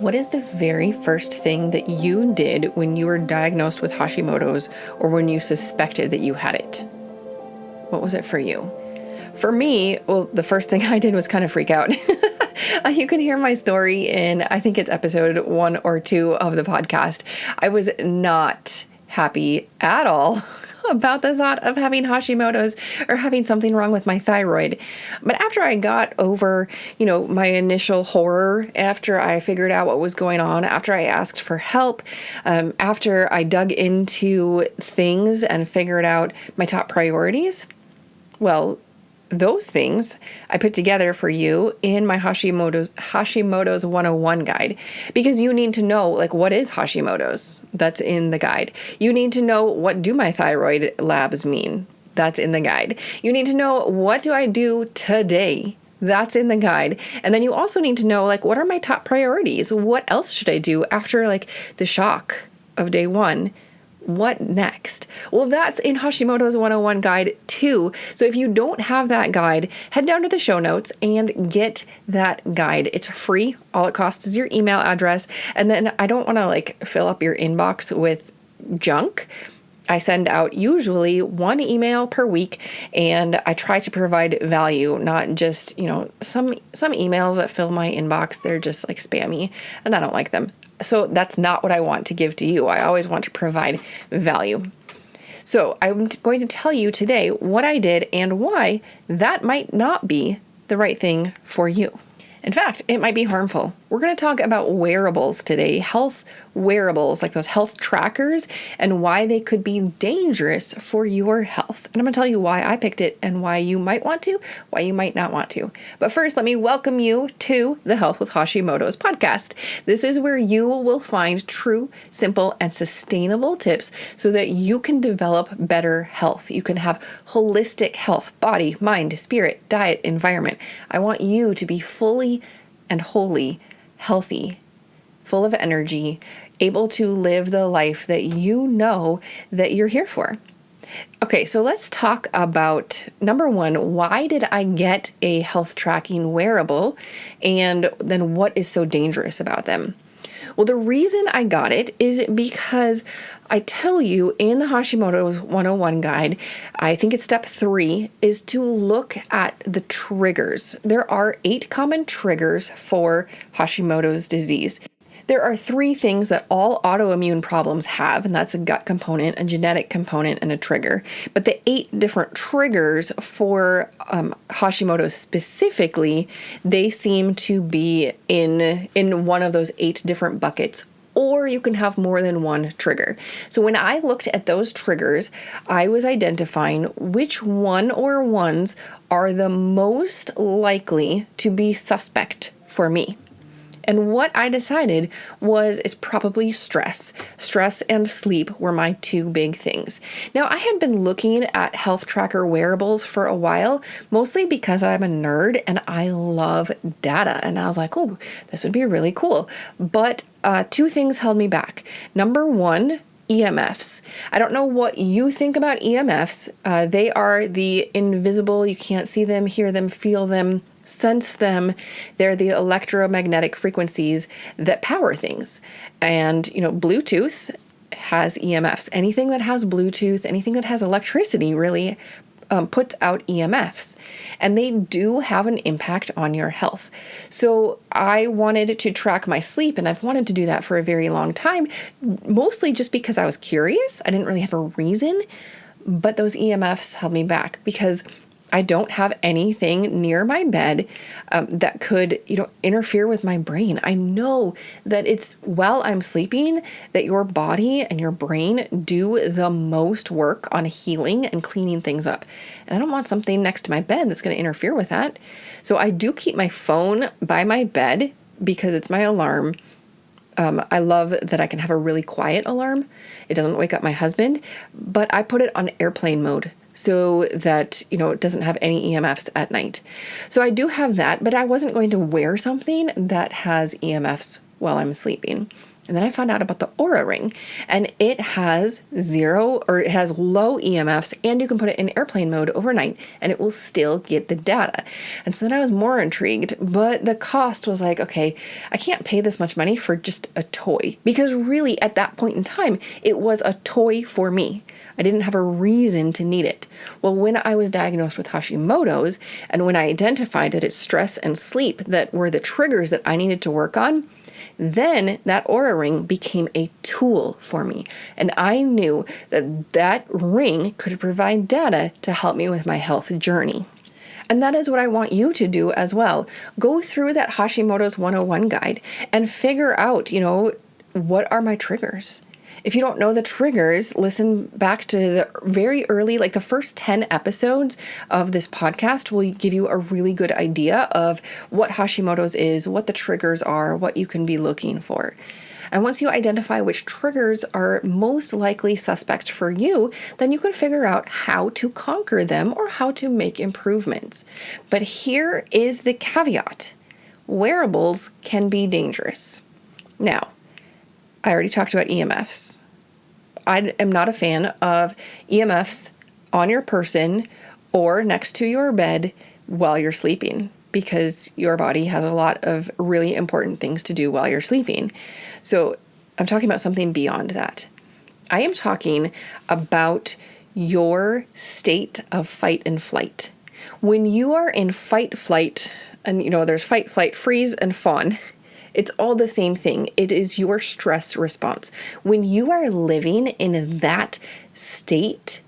What is the very first thing that you did when you were diagnosed with Hashimoto's or when you suspected that you had it? What was it for you? For me, well, the first thing I did was kind of freak out. You can hear my story in, I think it's episode 1 or 2 of the podcast. I was not happy at all about the thought of having Hashimoto's or having something wrong with my thyroid. But after I got over, my initial horror, after I figured out what was going on, after I asked for help, after I dug into things and figured out my top priorities, well, those things I put together for you in my Hashimoto's 101 guide, because you need to know, what is Hashimoto's? That's in the guide. You need to know, what do my thyroid labs mean? That's in the guide. You need to know, what do I do today? That's in the guide. And then you also need to know, what are my top priorities? What else should I do after the shock of day 1? What next? Well, that's in Hashimoto's 101 guide too. So if you don't have that guide, head down to the show notes and get that guide. It's free. All it costs is your email address. And then I don't want to fill up your inbox with junk. I send out usually 1 email per week, and I try to provide value, not just, some emails that fill my inbox. They're just spammy and I don't like them. So that's not what I want to give to you. I always want to provide value. So I'm going to tell you today what I did and why that might not be the right thing for you. In fact, it might be harmful. We're going to talk about wearables today, health wearables, like those health trackers, and why they could be dangerous for your health. And I'm going to tell you why I picked it and why you might want to, why you might not want to. But first, let me welcome you to the Health with Hashimoto's podcast. This is where you will find true, simple, and sustainable tips so that you can develop better health. You can have holistic health, body, mind, spirit, diet, environment. I want you to be fully and wholly healthy, full of energy, able to live the life that you know that you're here for. Okay, so let's talk about, number 1, why did I get a health tracking wearable, and then what is so dangerous about them? Well, the reason I got it is because I tell you in the Hashimoto's 101 guide, I think it's step 3, is to look at the triggers. There are 8 common triggers for Hashimoto's disease. There are 3 things that all autoimmune problems have, and that's a gut component, a genetic component, and a trigger. But the 8 different triggers for Hashimoto's specifically, they seem to be in one of those 8 different buckets, or you can have more than one trigger. So when I looked at those triggers, I was identifying which one or ones are the most likely to be suspect for me. And what I decided is probably stress. Stress and sleep were my 2 big things. Now, I had been looking at health tracker wearables for a while, mostly because I'm a nerd and I love data. And I was like, oh, this would be really cool. But 2 things held me back. Number 1, EMFs. I don't know what you think about EMFs. They are the invisible, you can't see them, hear them, feel them, sense them. They're the electromagnetic frequencies that power things. And, Bluetooth has EMFs. Anything that has Bluetooth, anything that has electricity really puts out EMFs. And they do have an impact on your health. So I wanted to track my sleep, and I've wanted to do that for a very long time, mostly just because I was curious. I didn't really have a reason, but those EMFs held me back because I don't have anything near my bed that could, interfere with my brain. I know that it's while I'm sleeping that your body and your brain do the most work on healing and cleaning things up. And I don't want something next to my bed that's going to interfere with that. So I do keep my phone by my bed because it's my alarm. I love that I can have a really quiet alarm. It doesn't wake up my husband, but I put it on airplane mode so that, it doesn't have any EMFs at night. So I do have that, but I wasn't going to wear something that has EMFs while I'm sleeping. And then I found out about the Oura Ring, and it has low EMFs, and you can put it in airplane mode overnight and it will still get the data. And so then I was more intrigued, but the cost was like, okay, I can't pay this much money for just a toy, because really at that point in time, it was a toy for me. I didn't have a reason to need it. Well, when I was diagnosed with Hashimoto's, and when I identified that it's stress and sleep that were the triggers that I needed to work on, then that Oura Ring became a tool for me. And I knew that that ring could provide data to help me with my health journey. And that is what I want you to do as well. Go through that Hashimoto's 101 guide and figure out, what are my triggers? If you don't know the triggers, listen back to the very early, like the first 10 episodes of this podcast will give you a really good idea of what Hashimoto's is, what the triggers are, what you can be looking for. And once you identify which triggers are most likely suspect for you, then you can figure out how to conquer them or how to make improvements. But here is the caveat. Wearables can be dangerous. Now, I already talked about EMFs. I am not a fan of EMFs on your person or next to your bed while you're sleeping, because your body has a lot of really important things to do while you're sleeping. So I'm talking about something beyond that. I am talking about your state of fight and flight. When you are in fight, flight, and there's fight, flight, freeze, and fawn. It's all the same thing. It is your stress response. When you are living in that state,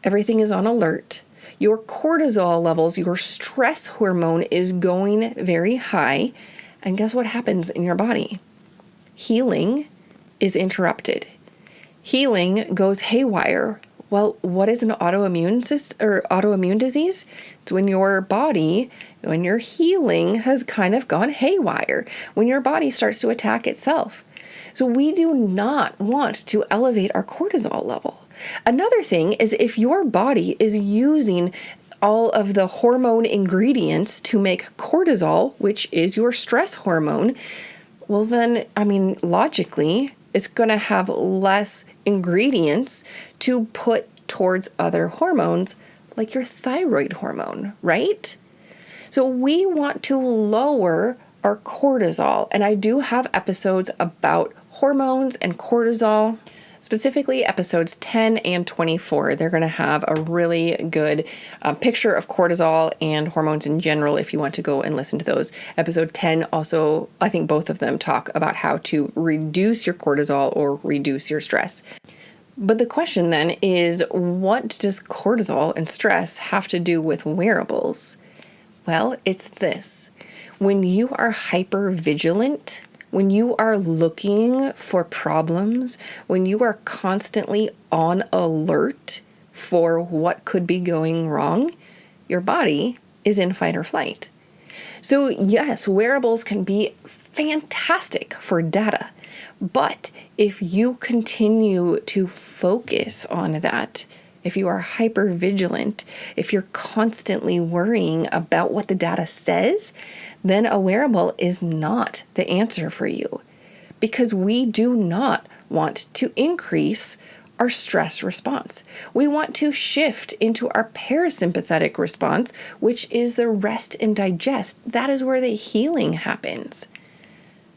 everything is on alert. Your cortisol levels, your stress hormone is going very high. And guess what happens in your body? Healing is interrupted. Healing goes haywire. Well, what is an autoimmune disease? It's when your body, when your healing has kind of gone haywire, when your body starts to attack itself. So we do not want to elevate our cortisol level. Another thing is if your body is using all of the hormone ingredients to make cortisol, which is your stress hormone, well then, logically, it's going to have less ingredients to put towards other hormones like your thyroid hormone, right? So we want to lower our cortisol. And I do have episodes about hormones and cortisol, specifically episodes 10 and 24. They're going to have a really good picture of cortisol and hormones in general if you want to go and listen to those. Episode 10 also, I think both of them talk about how to reduce your cortisol or reduce your stress. But the question then is, what does cortisol and stress have to do with wearables? Well, it's this. When you are hypervigilant, when you are looking for problems, when you are constantly on alert for what could be going wrong, your body is in fight or flight. So yes, wearables can be fantastic for data, but if you continue to focus on that, if you are hypervigilant, if you're constantly worrying about what the data says, then a wearable is not the answer for you, because we do not want to increase our stress response. We want to shift into our parasympathetic response, which is the rest and digest. That is where the healing happens.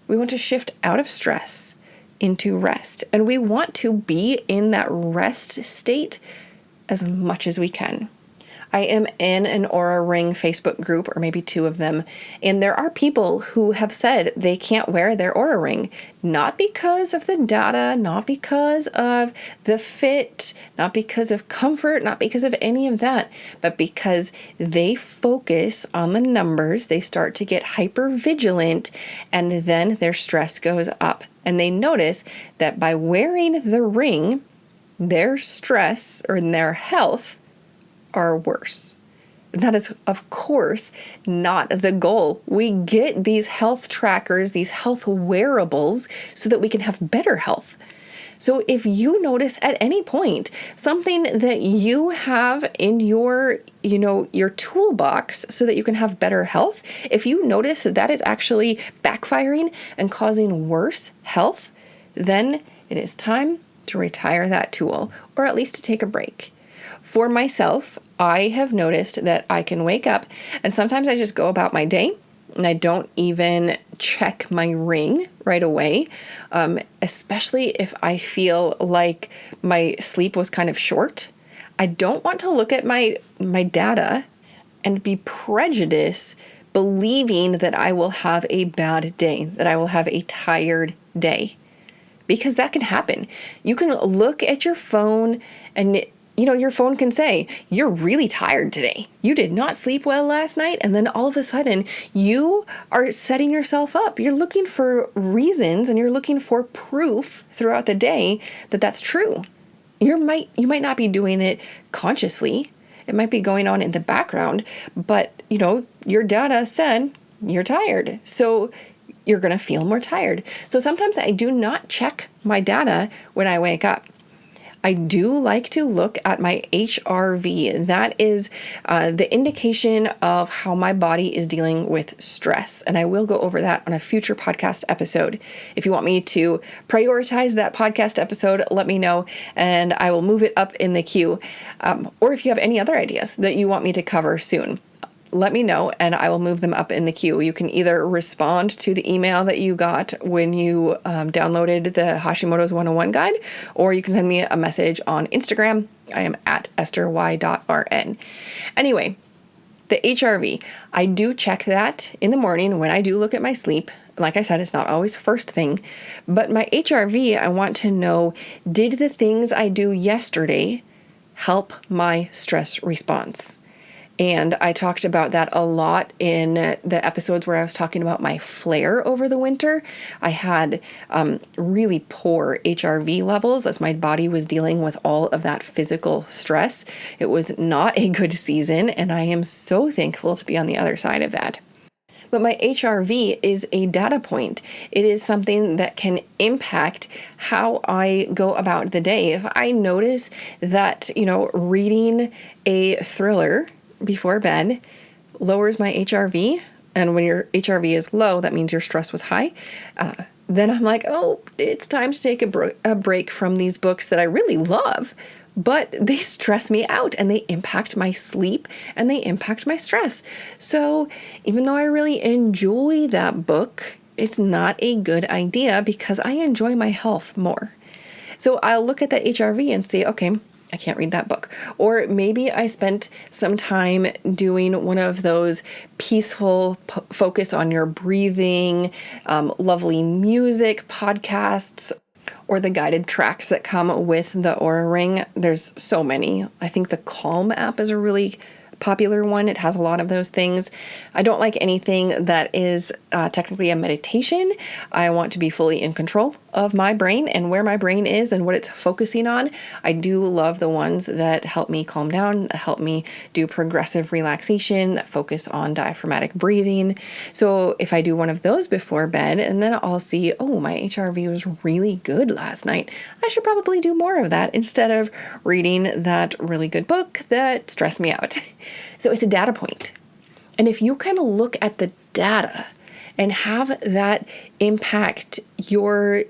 We want to shift out of stress into rest, and we want to be in that rest state as much as we can. I am in an Oura Ring Facebook group, or maybe two of them, and there are people who have said they can't wear their Oura Ring, not because of the data, not because of the fit, not because of comfort, not because of any of that, but because they focus on the numbers, they start to get hyper vigilant, and then their stress goes up. And they notice that by wearing the ring, their stress or their health are worse. That is, of course, not the goal. We get these health trackers, these health wearables, so that we can have better health. So if you notice at any point something that you have in your toolbox so that you can have better health, if you notice that that is actually backfiring and causing worse health, then it is time to retire that tool, or at least to take a break. For myself, I have noticed that I can wake up and sometimes I just go about my day and I don't even check my ring right away, especially if I feel like my sleep was kind of short. I don't want to look at my data and be prejudiced, believing that I will have a bad day, that I will have a tired day, because that can happen. You can look at your phone and your phone can say, you're really tired today. You did not sleep well last night. And then all of a sudden you are setting yourself up. You're looking for reasons and you're looking for proof throughout the day that that's true. You might not be doing it consciously. It might be going on in the background, but your data said you're tired. So you're going to feel more tired. So sometimes I do not check my data when I wake up. I do like to look at my HRV. That is the indication of how my body is dealing with stress. And I will go over that on a future podcast episode. If you want me to prioritize that podcast episode, let me know and I will move it up in the queue. Or if you have any other ideas that you want me to cover soon, let me know and I will move them up in the queue. You can either respond to the email that you got when you downloaded the Hashimoto's 101 guide, or you can send me a message on Instagram. I am at EstherY.RN. Anyway, the HRV, I do check that in the morning when I do look at my sleep. Like I said, it's not always first thing, but my HRV, I want to know, did the things I do yesterday help my stress response? And I talked about that a lot in the episodes where I was talking about my flare over the winter. I had really poor HRV levels as my body was dealing with all of that physical stress. It was not a good season, and I am so thankful to be on the other side of that. But my HRV is a data point. It is something that can impact how I go about the day. If I notice that, reading a thriller before bed lowers my HRV, and when your HRV is low, that means your stress was high, then I'm like, oh, it's time to take a break from these books that I really love, but they stress me out and they impact my sleep and they impact my stress. So even though I really enjoy that book, it's not a good idea because I enjoy my health more. So I'll look at that HRV and say, okay, I can't read that book. Or maybe I spent some time doing one of those peaceful focus on your breathing, lovely music podcasts, or the guided tracks that come with the Oura Ring. There's so many. I think the Calm app is a really popular one. It has a lot of those things. I don't like anything that is technically a meditation. I want to be fully in control of my brain and where my brain is and what it's focusing on. I do love the ones that help me calm down, that help me do progressive relaxation, that focus on diaphragmatic breathing. So if I do one of those before bed and then I'll see, oh, my HRV was really good last night, I should probably do more of that instead of reading that really good book that stressed me out. So it's a data point. And if you kind of look at the data and have that impact your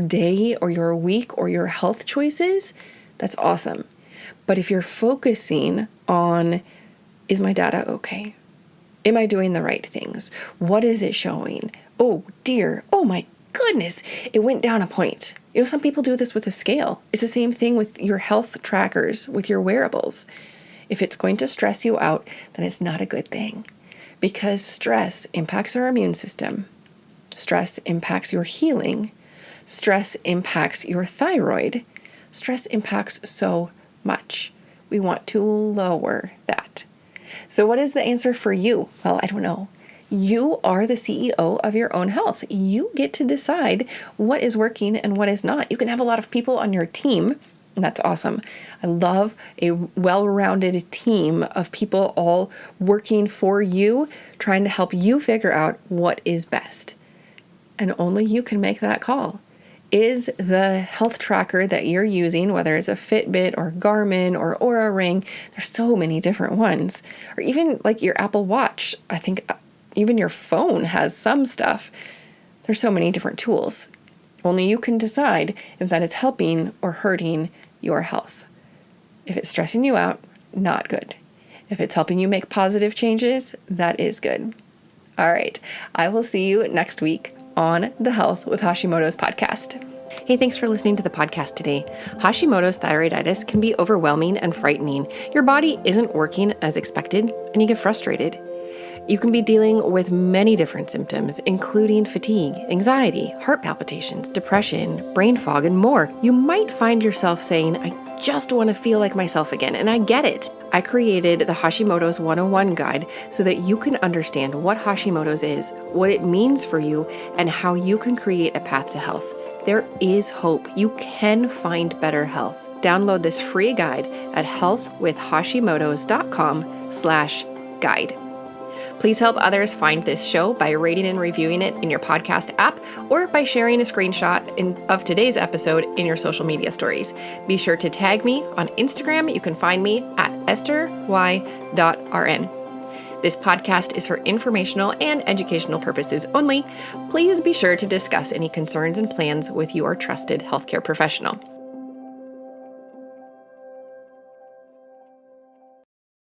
day or your week or your health choices, that's awesome. But if you're focusing on, is my data okay? Am I doing the right things? What is it showing? Oh dear, oh my goodness, it went down a point. Some people do this with a scale. It's the same thing with your health trackers, with your wearables. If it's going to stress you out, then it's not a good thing, because stress impacts our immune system. Stress impacts your healing. Stress impacts your thyroid. Stress impacts so much. We want to lower that. So what is the answer for you? Well, I don't know. You are the CEO of your own health. You get to decide what is working and what is not. You can have a lot of people on your team, and that's awesome. I love a well-rounded team of people all working for you, trying to help you figure out what is best. And only you can make that call. Is the health tracker that you're using, whether it's a Fitbit or Garmin or Oura Ring, there's so many different ones, or even like your Apple Watch, I think even your phone has some stuff. There's so many different tools. Only you can decide if that is helping or hurting your health. If it's stressing you out, not good. If it's helping you make positive changes, that is good. All right. I will see you next week on the Health with Hashimoto's podcast. Hey, thanks for listening to the podcast today. Hashimoto's thyroiditis can be overwhelming and frightening. Your body isn't working as expected, and you get frustrated. You can be dealing with many different symptoms, including fatigue, anxiety, heart palpitations, depression, brain fog, and more. You might find yourself saying, I just want to feel like myself again, and I get it. I created the Hashimoto's 101 guide so that you can understand what Hashimoto's is, what it means for you, and how you can create a path to health. There is hope. You can find better health. Download this free guide at healthwithhashimotos.com/guide. Please help others find this show by rating and reviewing it in your podcast app or by sharing a screenshot of today's episode in your social media stories. Be sure to tag me on Instagram. You can find me at estherY.rn. This podcast is for informational and educational purposes only. Please be sure to discuss any concerns and plans with your trusted healthcare professional.